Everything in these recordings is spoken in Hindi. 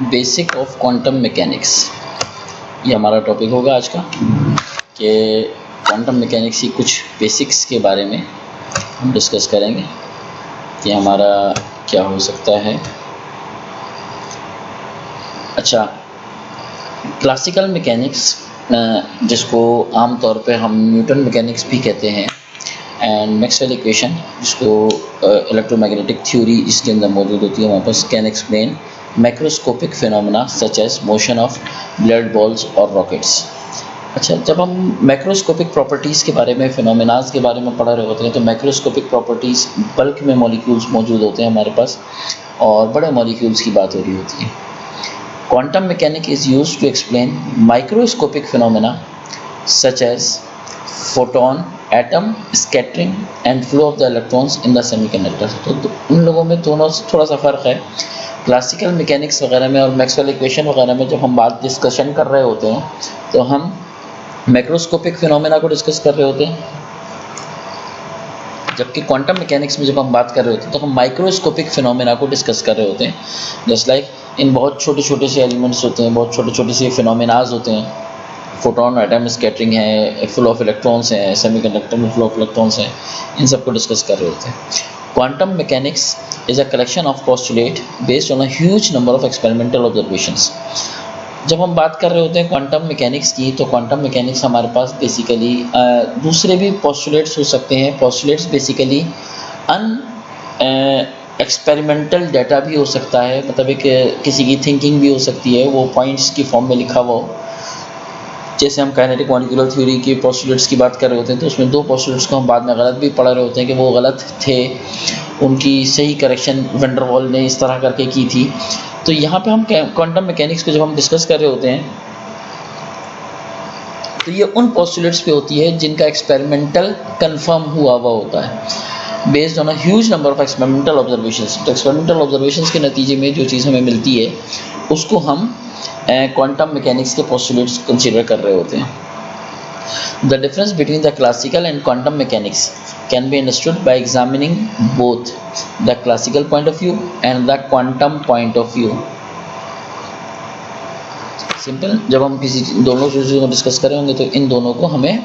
बेसिक ऑफ क्वांटम मैकेनिक्स, ये हमारा टॉपिक होगा आज का कि क्वांटम मैकेनिक्स की कुछ बेसिक्स के बारे में हम डिस्कस करेंगे कि हमारा क्या हो सकता है। अच्छा, क्लासिकल मैकेनिक्स जिसको आम तौर पे हम न्यूटन मैकेनिक्स भी कहते हैं, एंड मैक्सवेल इक्वेशन जिसको इलेक्ट्रोमैग्नेटिक थ्योरी इसके अंदर मौजूद होती है, वहाँ पर can explain macroscopic phenomena such as motion of blood balls और रॉकेट्स। अच्छा, जब हम मैक्रोस्कोपिक प्रॉपर्टीज़ के बारे में, फिनोमेनाज के बारे में पढ़ रहे होते हैं तो मैक्रोस्कोपिक प्रॉपर्टीज़ बल्क में मॉलिक्यूल्स मौजूद होते हैं हमारे पास और बड़े मॉलिक्यूल्स की बात हो रही होती है। Quantum mechanic is used to explain microscopic phenomena such as photon, atom scattering and flow of the electrons in the semiconductor. तो उन लोगों में दोनों थोड़ा सा फ़र्क है। क्लासिकल मैकेनिक्स वगैरह में और मैक्सवेल इक्वेशन वगैरह में जब हम बात डिस्कशन कर रहे होते हैं तो हम मैक्रोस्कोपिक फिनोमेना को डिस्कस कर रहे होते हैं, जबकि क्वांटम मैकेनिक्स में जब हम बात कर रहे होते हैं तो हम माइक्रोस्कोपिक फिनोमेना को डिस्कस कर रहे होते हैं। जस्ट लाइक इन बहुत छोटे छोटे से एलिमेंट्स होते हैं, बहुत छोटे छोटे से फिनोमेनाज होते हैं, फोटोन, एटम स्कैटरिंग है, फ्लो ऑफ इलेक्ट्रॉन्स है, सेमीकंडक्टर में फ्लो ऑफ इलेक्ट्रॉन्स है, इन सब को डिस्कस कर रहे होते हैं। Quantum mechanics is a collection of postulate based on a huge number of experimental observations. जब हम बात कर रहे होते हैं क्वांटम मैकेनिक्स की, तो क्वांटम मैकेनिक्स हमारे पास बेसिकली दूसरे भी पोस्टुलेट्स हो सकते हैं। पोस्टुलेट्स बेसिकली एक्सपेरिमेंटल डाटा भी हो सकता है, मतलब एक किसी की थिंकिंग भी हो सकती है, वो पॉइंट्स की फॉर्म में लिखा हुआ हो। जैसे हम काइनेटिक मॉलिक्यूलर थ्योरी के पोस्टुलेट्स की बात कर रहे होते हैं तो उसमें दो पोस्टुलेट्स को हम बाद में गलत भी पढ़ रहे होते हैं कि वो गलत थे, उनकी सही करेक्शन वैन डर वाल ने इस तरह करके की थी। तो यहाँ पे हम क्वांटम मैकेनिक्स को जब हम डिस्कस कर रहे होते हैं तो ये उन पोस्टुलेट्स पे होती है जिनका एक्सपेरिमेंटल कंफर्म हुआ होता है based on a huge number of experimental observations. तो एक्सपेरिमेंटल ऑब्जर्वेशंस के नतीजे में जो चीज़ हमें मिलती है उसको हम क्वांटम मैकेनिक्स के पोस्टुलेट्स कंसीडर कर रहे होते हैं। The difference between the classical and quantum mechanics can be understood by examining both the classical point of view and the quantum point of view. Simple, जब हम किसी दोनों चीज़ों को डिस्कस कर रहे होंगे तो इन दोनों को हमें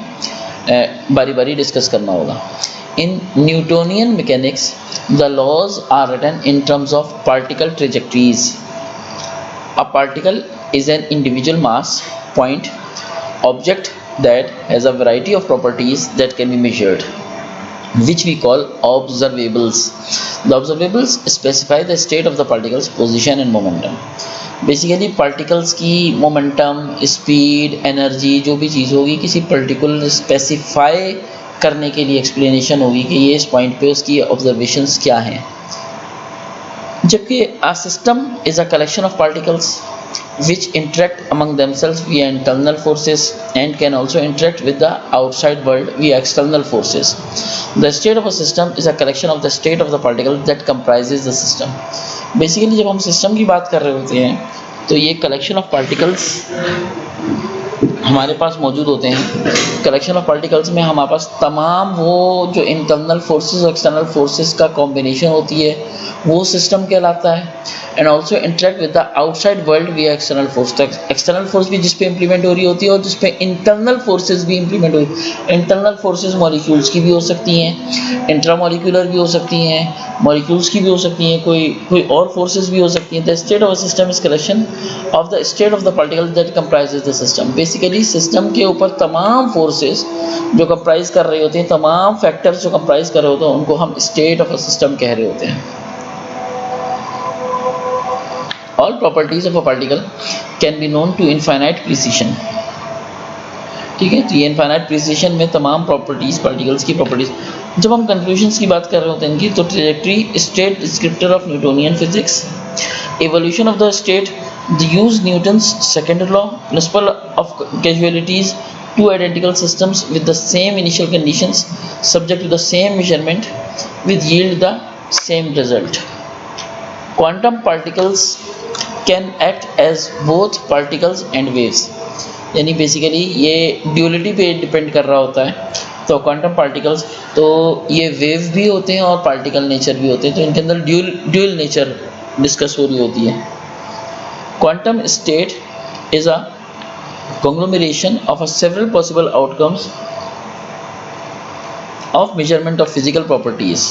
बारी बारी डिस्कस करना होगा। In Newtonian mechanics, the laws are written in terms of particle trajectories. A particle is an individual mass point object that has a variety of properties that can be measured, which we call observables. The observables specify the state of the particle's position and momentum. Basically particles की मोमेंटम, स्पीड, एनर्जी, जो भी चीज़ होगी किसी पर्टिकुलर स्पेसिफाई करने के लिए एक्सप्लेनेशन होगी कि ये इस पॉइंट पे उसकी ऑब्जर्वेशंस क्या हैं। जबकि a system is a collection of particles which interact among themselves via internal forces and can also interact with the outside world via external forces. The state of a system is a collection of the state of the particles that comprises the system. Basically जब हम सिस्टम की बात कर रहे होते हैं तो ये कलेक्शन ऑफ पार्टिकल्स हमारे पास मौजूद होते हैं। कलेक्शन ऑफ पार्टिकल्स में हमारे पास तमाम वो जो इंटरनल फोर्सेस और एक्सटर्नल फोर्सेस का कॉम्बिनेशन होती है वो सिस्टम कहलाता है। And also interact with the outside world विया एक्सटर्नल फोर्स। तो एक्सटर्नल फोर्स भी जिस पे इम्प्लीमेंट हो रही होती है और जिस पे इंटरनल फोर्सेस भी इम्प्लीमेंट हो रही है। इंटरनल फोर्सेस मॉलिक्यूल्स की भी हो सकती हैं, इंट्रामॉलिक्यूलर भी हो सकती हैं, मॉलिक्यूल्स की भी हो सकती हैं, कोई और फोर्सेस भी हो सकती हैं। The state of a system is collection of the state of the particle that comprises the system. Basically system के ऊपर तमाम फोर्सेस जो कंप्राइज कर रहे होते हैं, तमाम फैक्टर्स जो कंप्राइज कर रहे होते हैं, उनको हम स्टेट ऑफ अ सिस्टम कह रहे होते हैं। All properties of a particle can be known to infinite precision. ठीक है, तो ये इनफाइनाइट प्रिसिशन में तमाम प्रॉपर्टीज, पार्टिकल्स की प्रॉपर्टीज। जब हम कंक्लूजन्स की बात कर रहे होते हैं इनकी, तो trajectory state descriptor of Newtonian physics, evolution of the state, the use Newton's second law, principle of casualties, two identical systems with the same initial conditions subject to the same measurement with yield the same result. Quantum particles can act as both particles and waves. यानी बेसिकली ये ड्यूअलिटी पे डिपेंड कर रहा होता है। तो क्वांटम पार्टिकल्स तो ये वेव भी होते हैं और पार्टिकल नेचर भी होते हैं, तो इनके अंदर ड्यूअल नेचर डिस्कस हो रही होती है। Quantum state is a conglomeration of several possible outcomes of measurement of physical properties.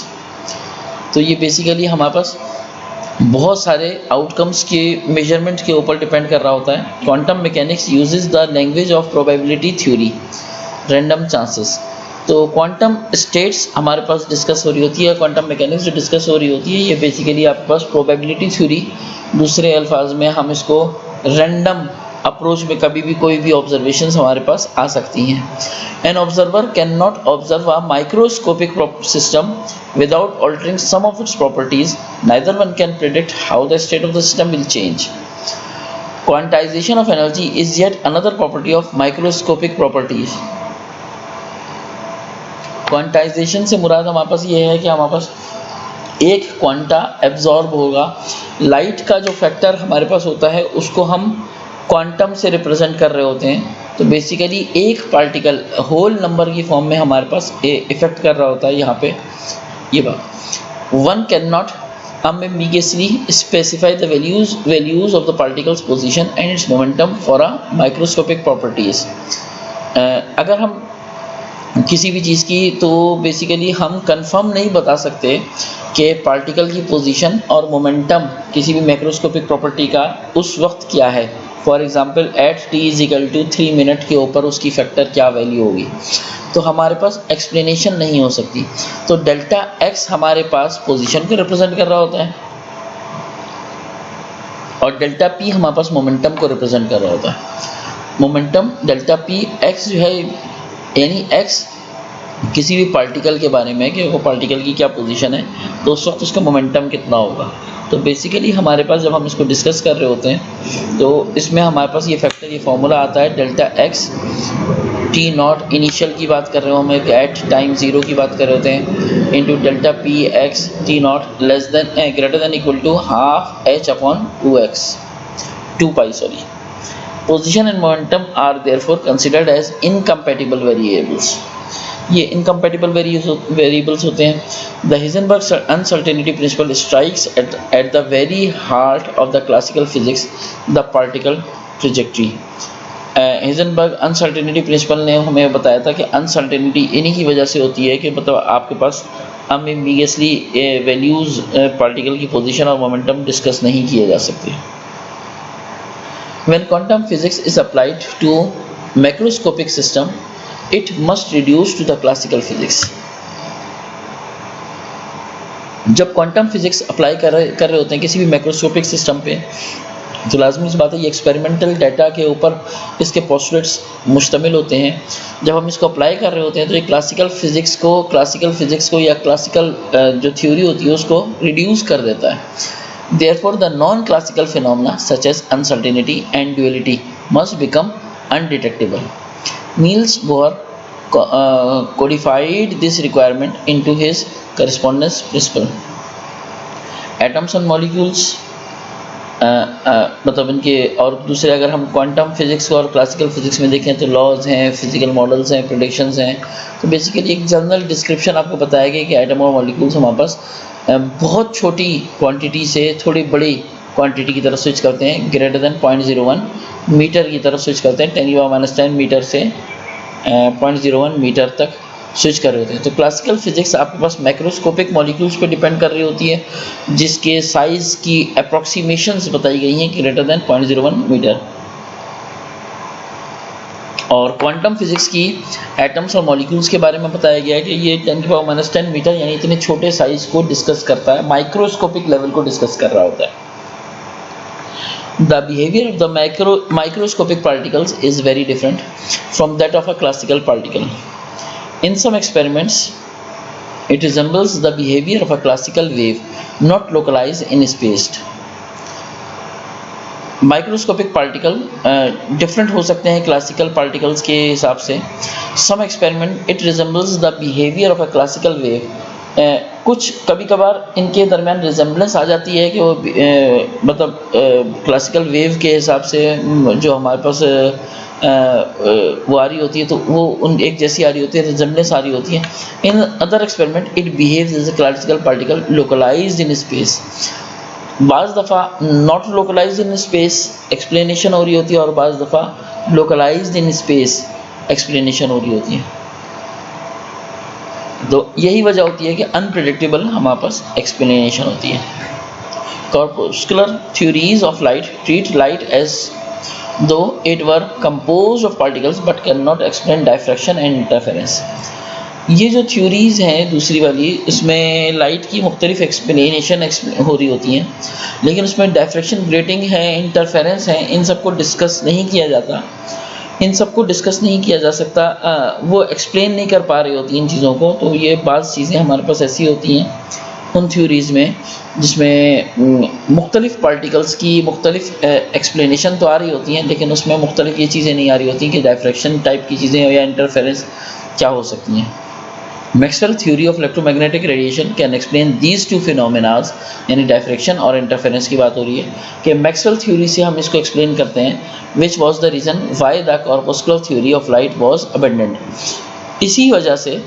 तो ये बेसिकली हमारे पास बहुत सारे आउटकम्स के मेजरमेंट के ऊपर डिपेंड कर रहा होता है. Quantum mechanics uses the language of probability theory, random chances. तो क्वांटम स्टेट्स हमारे पास डिस्कस हो रही होती है, क्वांटम मैकेनिक्स जो डिस्कस हो रही होती है ये बेसिकली आपके पास प्रोबेबिलिटी थ्योरी, दूसरे अल्फाज में हम इसको रैंडम अप्रोच में कभी भी कोई भी ऑब्जर्वेशंस हमारे पास आ सकती हैं. An observer can not observe a microscopic system without altering some of its properties. Neither one can predict how the state of the system will change. Quantization of energy is yet another property of microscopic properties. Quantization से मुराद हमारे पास ये है कि हमारे पास एक क्वांटा एब्जॉर्ब होगा. लाइट का जो फैक्टर हमारे पास होता है उसको हम क्वांटम से रिप्रेजेंट कर रहे होते हैं. तो बेसिकली एक पार्टिकल होल नंबर की फॉर्म में हमारे पास इफेक्ट कर रहा होता है. यहाँ पे ये बात one can not ambiguously specify the values of the particle's position and its momentum for a microscopic properties. अगर हम किसी भी चीज़ की तो बेसिकली हम कंफर्म नहीं बता सकते कि पार्टिकल की पोजीशन और मोमेंटम किसी भी मैक्रोस्कोपिक प्रॉपर्टी का उस वक्त क्या है. For example at t = 3 minute के ऊपर उसकी फैक्टर क्या वैल्यू होगी, तो हमारे पास एक्सप्लेनेशन नहीं हो सकती. तो डेल्टा x हमारे पास पोजीशन को रिप्रेजेंट कर रहा होता है और डेल्टा p हमारे पास मोमेंटम को रिप्रेजेंट कर रहा होता है. मोमेंटम डेल्टा p x जो है यानी x किसी भी पार्टिकल के बारे में कि वो पार्टिकल की क्या पोजीशन है तो उस वक्त उसका मोमेंटम कितना होगा. तो बेसिकली हमारे पास जब हम इसको डिस्कस कर रहे होते हैं तो इसमें हमारे पास ये फैक्टर, ये फॉर्मूला आता है delta x T not initial की बात कर रहे हो हम एट टाइम 0 की बात कर रहे होते हैं into delta P X T not less than greater than equal to half h upon 2 pi. Position and momentum are therefore considered as incompatible variables. ये इनकम्पैटिबल वेरिएबल्स होते हैं. The Heisenberg uncertainty principle strikes at the very heart of the classical physics the particle trajectory. Heisenberg uncertainty principle ने हमें बताया था कि अनसर्टेनिटी इन्हीं की वजह से होती है कि मतलब आपके पास अम्बिगियसली वैल्यूज़ पार्टिकल की पोजीशन और मोमेंटम डिस्कस नहीं किए जा सकते. When quantum physics is applied to macroscopic system, it must reduce to the classical physics. जब क्वांटम फिजिक्स अप्लाई कर रहे होते हैं किसी भी मैक्रोस्कोपिक सिस्टम पे तो लाजमी सी बात है ये एक्सपेरिमेंटल डाटा के ऊपर इसके पोस्टुलेट्स मुश्तमिल होते हैं. जब हम इसको अप्लाई कर रहे होते हैं तो ये क्लासिकल फिजिक्स को या क्लासिकल जो थ्योरी होती है उसको रिड्यूस कर देता है. Therefore, the non-classical phenomena such as uncertainty and duality must become undetectable. Niels Bohr codified this requirement into his correspondence principle. Atoms and molecules मतलब इनके और दूसरे अगर हम क्वांटम फिजिक्स और क्लासिकल फिजिक्स में देखें तो लॉज हैं, फिजिकल मॉडल्स हैं, प्रेडिक्शंस हैं. तो बेसिकली एक जनरल डिस्क्रिप्शन आपको बताया गया कि एटम और मॉलिक्यूल्स हमारे पास बहुत छोटी क्वांटिटी से थोड़ी बड़ी क्वांटिटी की तरफ स्विच करते हैं. ग्रेटर देन 0.01 मीटर की तरफ स्विच करते हैं. 10⁻⁻10 मीटर से 0.01 मीटर तक स्विच कर रहे होते हैं. तो क्लासिकल फिजिक्स आपके पास मैक्रोस्कोपिक मॉलिक्यूल्स पे डिपेंड कर रही होती है जिसके साइज़ की अप्रॉक्सीमेशंस बताई गई हैं ग्रेटर देन 0.01 मीटर. और क्वांटम फिजिक्स की एटम्स और मॉलिक्यूल्स के बारे में बताया गया है कि ये 10⁻⁻10 मीटर यानी इतने छोटे साइज को डिस्कस करता है, माइक्रोस्कोपिक लेवल को डिस्कस कर रहा होता है. The behavior of the microscopic particles is very different from that of a classical particle. In some experiments, it resembles the behavior of a classical wave, not localized in space. Microscopic particle different हो सकते हैं क्लासिकल पार्टिकल्स के हिसाब से. Some experiment it resembles the behaviour of a classical wave. कुछ कभी कभार इनके दरमियान रिजेंबलेंस आ जाती है कि वो मतलब क्लासिकल वेव के हिसाब से जो हमारे पास वो आ रही होती है तो वो उन एक जैसी आ रही होती है, रिजेंबलेंस आ रही होती है. In other experiment it behaves as a classical particle localised in space. बाज़ दफ़ा not localised in space explanation हो रही होती है और बाज़ दफ़ा लोकलाइज्ड इन स्पेस एक्सप्लेनेशन हो रही होती है। तो यही वजह होती है कि अनप्रेडिक्टेबल हमारे पास एक्सप्लेनेशन होती है। Corpuscular theories of light treat light as though it were composed of particles but can not explain diffraction and interference. ये जो थ्योरीज़ हैं दूसरी वाली, इसमें लाइट की मुख्तलिफ एक्सप्लेनेशन हो रही होती हैं, लेकिन उसमें डायफ्रैक्शन, ग्रेटिंग है, इंटरफेरेंस है, इन सबको डिस्कस नहीं किया जाता, इन सबको डिस्कस नहीं किया जा सकता, वो एक्सप्लेन नहीं कर पा रही होती इन चीज़ों को। तो ये बाज़ चीज़ें हमारे पास ऐसी होती हैं उन थ्योरीज़ में जिसमें मुख्तलिफ पार्टिकल्स की मुख्तलिफ एक्सप्लेनेशन तो आ रही होती हैं, लेकिन उसमें मुख्तलिफ ये चीज़ें नहीं आ रही होती कि डायफ्रैक्शन टाइप की चीज़ें या इंटरफेरेंस क्या हो सकती हैं। Maxwell theory of electromagnetic radiation can explain these two phenomenas, यानी डायफ्रैक्शन और इंटरफेरेंस की बात हो रही है कि मैक्सवेल थ्योरी से हम इसको एक्सप्लेन करते हैं, which was the reason why the corpuscular theory of light was abandoned. इसी वजह से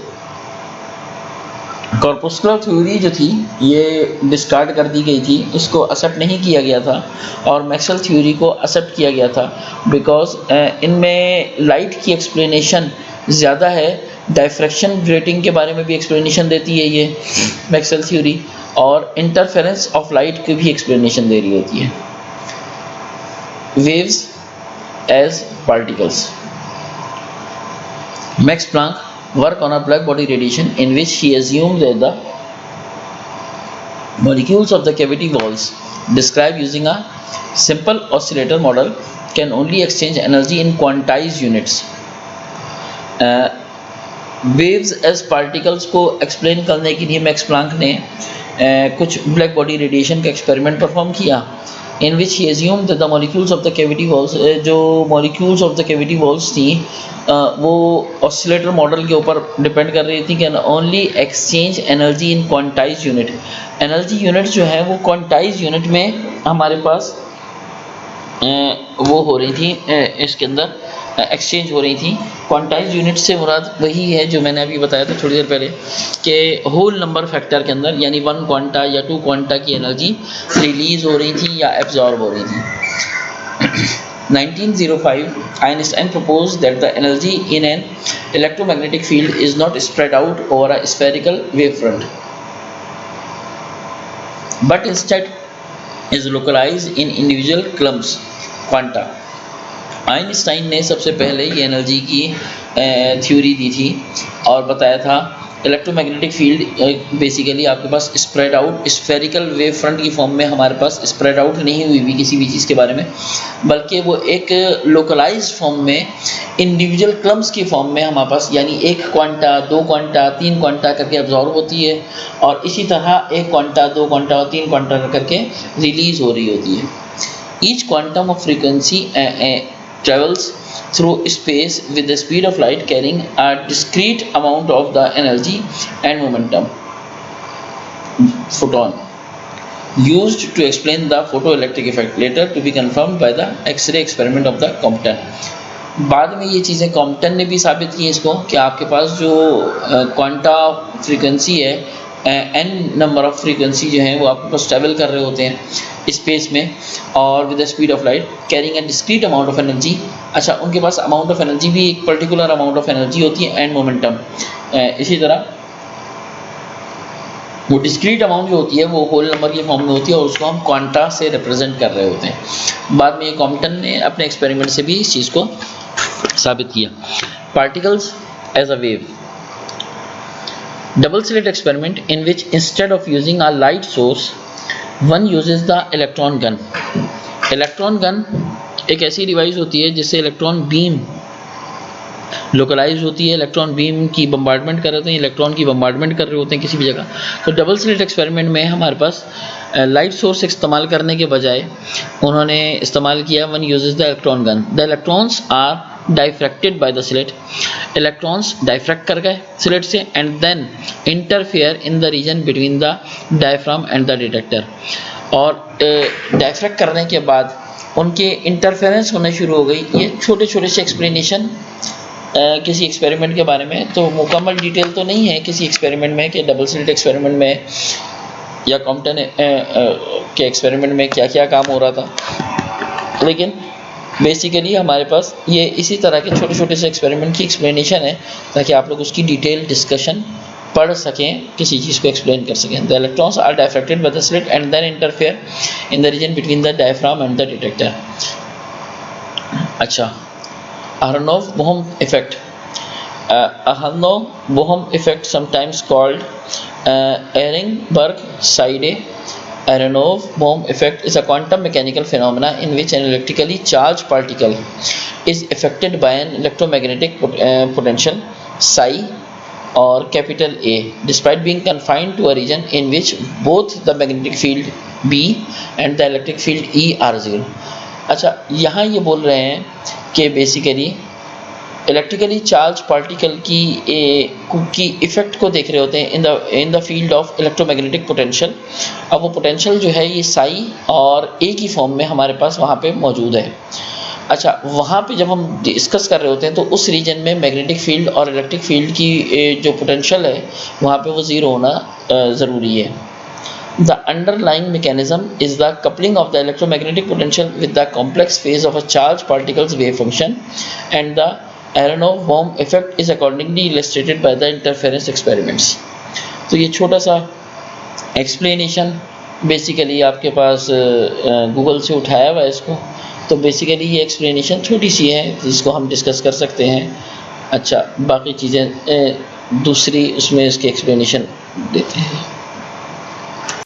कॉर्पस्कुलर थ्योरी जो थी ये डिस्कार्ड कर दी गई थी, इसको एक्सेप्ट नहीं किया गया था और मैक्सवेल थ्योरी को एक्सेप्ट किया गया था बिकॉज इनमें लाइट की एक्सप्लेनेशन ज़्यादा है, डायफ्रैक्शन ग्रेटिंग के बारे में भी एक्सप्लेनेशन देती है ये मैक्सवेल थ्योरी, और इंटरफेरेंस ऑफ लाइट की भी एक्सप्लेनेशन दे रही होती है। Waves as particles. Max Planck work on a black body radiation in which he assumed that the molecules of the cavity walls described using a simple oscillator model can only exchange energy in quantized units. Waves as particles को एक्सप्लेन करने के लिए मैक्स प्लांक ने कुछ ब्लैक बॉडी रेडिएशन का एक्सपेरिमेंट परफॉर्म किया, in which he assumed that the molecules of the cavity walls, जो molecules of the cavity walls थी वो ऑसिलेटर मॉडल के ऊपर डिपेंड कर रही थी, can only exchange energy in quantize unit. Energy unit जो है वो क्वांटाइज यूनिट में हमारे पास वो हो रही थी, इसके अंदर एक्सचेंज हो रही थी। क्वांटाइज यूनिट से मुराद वही है जो मैंने अभी बताया था थोड़ी देर पहले कि होल नंबर फैक्टर के अंदर, यानी 1 क्वांटा या 2 क्वांटा की एनर्जी रिलीज़ हो रही थी या एब्जॉर्ब हो रही थी। 1905 Einstein proposed that the energy in an electromagnetic field is not spread out over a spherical wavefront but instead is localized in individual clumps quanta। Einstein ने सबसे पहले ये एनर्जी की थ्योरी दी थी और बताया था इलेक्ट्रोमैग्नेटिक फील्ड बेसिकली आपके पास spread out spherical wave front की फॉर्म में हमारे पास स्प्रेड आउट नहीं हुई भी किसी भी चीज़ के बारे में, बल्कि वो एक लोकलाइज्ड फॉर्म में इंडिविजुअल क्लम्स की फॉर्म में हमारे पास, यानी 1 क्वांटा 2 क्वांटा 3 क्वांटा करके एब्जॉर्ब होती है और इसी तरह 1 क्वांटा 2 क्वांटा और 3 क्वांटा करके रिलीज़ हो रही होती है। Each quantum of frequency travels through space with the speed of light, carrying a discrete amount of the energy and momentum photon used to explain the photoelectric effect, later to be confirmed by the X-ray experiment of the Compton। बाद में ये चीज़ें कॉम्पटन ने भी साबित की इसको कि आपके पास जो क्वांटा फ्रीक्वेंसी है, n नंबर ऑफ फ्रीक्वेंसी जो हैं वो आपके पास ट्रैवल कर रहे होते हैं स्पेस में और with the speed of light, carrying a discrete amount of energy. अच्छा, उनके पास अमाउंट ऑफ एनर्जी भी एक पर्टिकुलर अमाउंट ऑफ एनर्जी होती है एंड मोमेंटम। इसी तरह वो डिस्क्रीट अमाउंट जो होती है वो होल नंबर की फॉर्म में होती है और उसको हम क्वांटा से रिप्रेजेंट कर रहे होते हैं। बाद में कॉम्पटन ने अपने एक्सपेरिमेंट से भी इस चीज़ को साबित किया। Particles as a wave. Double slit experiment in which instead of using a light source one uses the electron gun। Electron gun एक ऐसी डिवाइस होती है जिससे इलेक्ट्रॉन बीम लोकलाइज होती है, इलेक्ट्रॉन बीम की बम्बार्डमेंट कर रहे हैं, इलेक्ट्रॉन की बम्बार्डमेंट कर रहे होते हैं किसी भी जगह। तो डबल स्लिट एक्सपेरिमेंट में हमारे पास लाइट सोर्स इस्तेमाल करने के बजाय उन्होंने इस्तेमाल किया one uses the electron gun. The electrons are diffracted by the slit. Electrons diffract कर गए स्लिट से and then interfere in the region between the diaphragm and the detector. और डाइफ्रैक्ट करने के बाद उनके इंटरफेरेंस होने शुरू हो गई। ये छोटे छोटे से एक्सप्लेनेशन किसी एक्सपेरिमेंट के बारे में, तो मुकम्मल डिटेल तो नहीं है किसी एक्सपेरिमेंट में कि डबल स्लिट एक्सपेरिमेंट में या कॉम्पटन के एक्सपेरिमेंट में क्या क्या काम हो रहा था। लेकिन बेसिकली हमारे पास ये इसी तरह के छोटे छोटे से एक्सपेरिमेंट की एक्सप्लेनेशन है ताकि आप लोग उसकी डिटेल डिस्कशन पढ़ सकें, किसी चीज़ को एक्सप्लेन कर सकें। The electrons are diffracted by the slit and then interfere in the region between the diaphragm and the detector. अच्छा, Aharonov-Bohm effect. Aharonov-Bohm effect, sometimes called Ehrenberg-Side Aharonov-Bohm effect, is a quantum mechanical phenomena in which an electrically charged particle is affected by an electromagnetic potential psi or capital A, despite being confined to a region in which both the magnetic field B and the electric field E are zero. अच्छा, यहाँ ये बोल रहे हैं कि बेसिकली इलेक्ट्रिकली चार्ज पार्टिकल की इफ़ेक्ट को देख रहे होते हैं in the field of electromagnetic potential. अब वो पोटेंशियल जो है ये साई और ए की फॉर्म में हमारे पास वहाँ पे मौजूद है। अच्छा, वहाँ पे जब हम डिस्कस कर रहे होते हैं तो उस रीजन में मैग्नेटिक फील्ड और इलेक्ट्रिक फील्ड की जो पोटेंशियल है वहाँ पे वो ज़ीरो होना ज़रूरी है। The underlying mechanism is the coupling of the electromagnetic potential with the complex phase of a charged particle's wave function, and the Aharonov-Bohm effect is accordingly illustrated by the interference experiments. तो ये छोटा सा एक्सप्लेनेशन बेसिकली आपके पास गूगल से उठाया हुआ है इसको। तो बेसिकली ये एक्सप्लेनेशन छोटी सी है जिसको हम डिस्कस कर सकते हैं। अच्छा, बाकी चीज़ें दूसरी उसमें इसकी एक्सप्लेनेशन देते हैं।